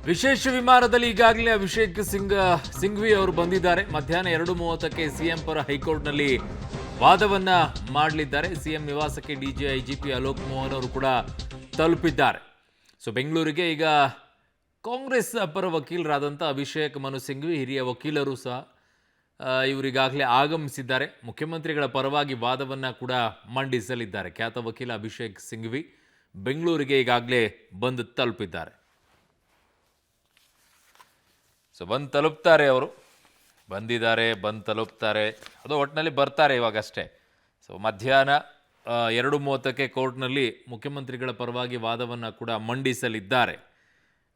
ವಿಶೇಷ ವಿಮಾನದಲ್ಲಿ ಈಗಾಗಲೇ ಅಭಿಷೇಕ್ ಸಿಂಘ್ವಿ ಅವರು ಬಂದಿದ್ದಾರೆ. ಮಧ್ಯಾಹ್ನ 2:30ಕ್ಕೆ ಸಿಎಂ ಪರ ಹೈಕೋರ್ಟ್ನಲ್ಲಿ ವಾದವನ್ನ ಮಾಡಲಿದ್ದಾರೆ. ಸಿಎಂ ನಿವಾಸಕ್ಕೆ ಡಿಜಿ ಐಜಿಪಿ ಅಲೋಕ್ ಮೋಹನ್ ಅವರು ಕೂಡ ತಲುಪಿದ್ದಾರೆ. ಸೊ ಬೆಂಗಳೂರಿಗೆ ಈಗ ಕಾಂಗ್ರೆಸ್ ಪರ ವಕೀಲರಾದಂಥ ಅಭಿಷೇಕ್ ಮನು ಸಿಂಘ್ವಿ, ಹಿರಿಯ ವಕೀಲರು ಸಹ ಇವರಿಗಾಗಲೇ ಆಗಮಿಸಿದ್ದಾರೆ. ಮುಖ್ಯಮಂತ್ರಿಗಳ ಪರವಾಗಿ ವಾದವನ್ನ ಕೂಡ ಮಂಡಿಸಲಿದ್ದಾರೆ. ಖ್ಯಾತ ವಕೀಲ ಅಭಿಷೇಕ್ ಸಿಂಘ್ವಿ ಬೆಂಗಳೂರಿಗೆ ಈಗಾಗಲೇ ಬಂದು ತಲುಪಿದ್ದಾರೆ. ಸೊ ಬಂದು ತಲುಪ್ತಾರೆ, ಅವರು ಬಂದು ತಲುಪ್ತಾರೆ, ಅದು ಒಟ್ಟಿನಲ್ಲಿ ಬರ್ತಾರೆ ಇವಾಗಷ್ಟೇ. ಸೊ ಮಧ್ಯಾಹ್ನ 2:30ಕ್ಕೆ ಕೋರ್ಟ್ನಲ್ಲಿ ಮುಖ್ಯಮಂತ್ರಿಗಳ ಪರವಾಗಿ ವಾದವನ್ನು ಕೂಡ ಮಂಡಿಸಲಿದ್ದಾರೆ.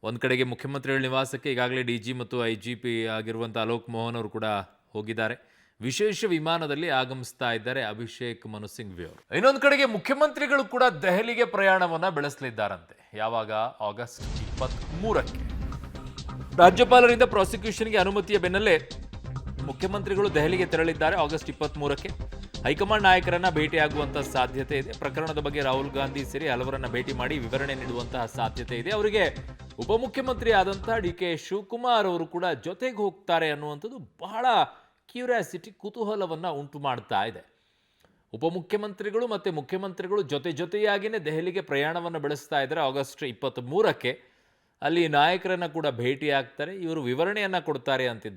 ಒಂದು ಕಡೆಗೆ ಮುಖ್ಯಮಂತ್ರಿಗಳ ನಿವಾಸಕ್ಕೆ ಈಗಾಗಲೇ ಡಿ ಜಿ ಮತ್ತು ಐ ಜಿ ಪಿ ಆಗಿರುವಂಥ ಅಲೋಕ್ ಮೋಹನ್ ಅವರು ಕೂಡ ಹೋಗಿದ್ದಾರೆ. ವಿಶೇಷ ವಿಮಾನದಲ್ಲಿ ಆಗಮಿಸ್ತಾ ಇದ್ದಾರೆ ಅಭಿಷೇಕ್ ಮನು ಸಿಂಘ್ವಿ ಅವರು. ಇನ್ನೊಂದು ಕಡೆಗೆ ಮುಖ್ಯಮಂತ್ರಿಗಳು ಕೂಡ ದೆಹಲಿಗೆ ಪ್ರಯಾಣವನ್ನು ಬೆಳೆಸಲಿದ್ದಾರಂತೆ. ಯಾವಾಗ? ಆಗಸ್ಟ್ 23ಕ್ಕೆ. ರಾಜ್ಯಪಾಲರಿಂದ ಪ್ರಾಸಿಕ್ಯೂಷನ್ಗೆ ಅನುಮತಿಯ ಬೆನ್ನಲ್ಲೇ ಮುಖ್ಯಮಂತ್ರಿಗಳು ದೆಹಲಿಗೆ ತೆರಳಿದ್ದಾರೆ. ಆಗಸ್ಟ್ 23ಕ್ಕೆ ಹೈಕಮಾಂಡ್ ನಾಯಕರನ್ನ ಭೇಟಿಯಾಗುವಂತಹ ಸಾಧ್ಯತೆ ಇದೆ. ಪ್ರಕರಣದ ಬಗ್ಗೆ ರಾಹುಲ್ ಗಾಂಧಿ ಸೇರಿ ಹಲವರನ್ನ ಭೇಟಿ ಮಾಡಿ ವಿವರಣೆ ನೀಡುವಂತಹ ಸಾಧ್ಯತೆ ಇದೆ. ಅವರಿಗೆ ಉಪಮುಖ್ಯಮಂತ್ರಿ ಆದಂತಹ ಡಿ ಕೆ ಶಿವಕುಮಾರ್ ಅವರು ಕೂಡ ಜೊತೆಗೆ ಹೋಗ್ತಾರೆ ಅನ್ನುವಂಥದ್ದು ಬಹಳ ಕ್ಯೂರಿಯಾಸಿಟಿ, ಕುತೂಹಲವನ್ನ ಉಂಟು ಮಾಡ್ತಾ ಇದೆ. ಉಪಮುಖ್ಯಮಂತ್ರಿಗಳು ಮತ್ತು ಮುಖ್ಯಮಂತ್ರಿಗಳು ಜೊತೆಯಾಗಿಯೇ ದೆಹಲಿಗೆ ಪ್ರಯಾಣವನ್ನು ಬೆಳೆಸ್ತಾ ಇದ್ದಾರೆ. ಆಗಸ್ಟ್ 23ಕ್ಕೆ ಅಲ್ಲಿ ನಾಯಕರನ್ನ ಕೂಡ ಭೇಟಿ ಆಗ್ತಾರೆ. ಇವರು ವಿವರಣೆಯನ್ನ ಕೊಡ್ತಾರೆ ಅಂತಿದ್ದಾರೆ.